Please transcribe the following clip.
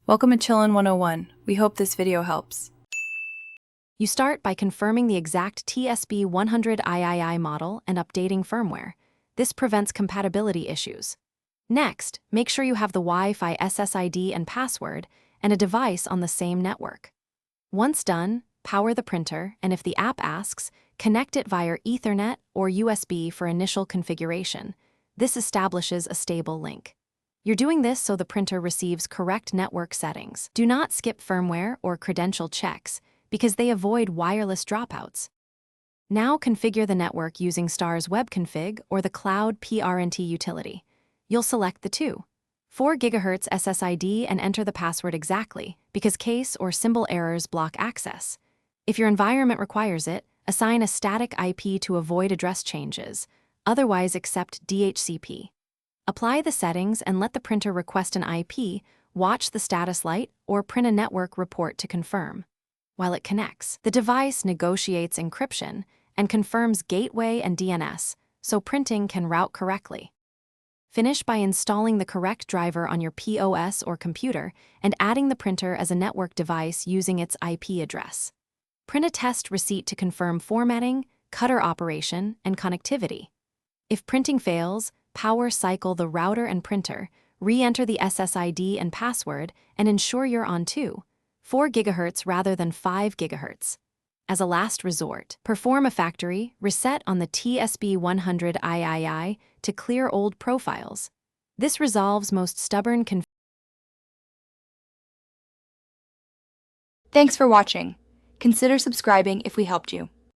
Welcome to Chillin' 101. We hope this video helps. You start by confirming the exact TSP100III model and updating firmware. This prevents compatibility issues. Next, make sure you have the Wi-Fi SSID and password and a device on the same network. Once done, power the printer, and if the app asks, connect it via Ethernet or USB for initial configuration. This establishes a stable link. You're doing this so the printer receives correct network settings. Do not skip firmware or credential checks because they avoid wireless dropouts. Now configure the network using Star's WebConfig or the Cloud PRNT utility. You'll select the 4 GHz SSID and enter the password exactly because case or symbol errors block access. If your environment requires it, assign a static IP to avoid address changes. Otherwise, accept DHCP. Apply the settings and let the printer request an IP, watch the status light, or print a network report to confirm. While it connects, the device negotiates encryption and confirms gateway and DNS, so printing can route correctly. Finish by installing the correct driver on your POS or computer and adding the printer as a network device using its IP address. Print a test receipt to confirm formatting, cutter operation, and connectivity. If printing fails, power cycle the router and printer, re-enter the SSID and password, and ensure you're on 4 GHz rather than 5 GHz. As a last resort, perform a factory reset on the TSP100III to clear old profiles. This resolves most stubborn confusion. Thanks for watching. Consider subscribing if we helped you.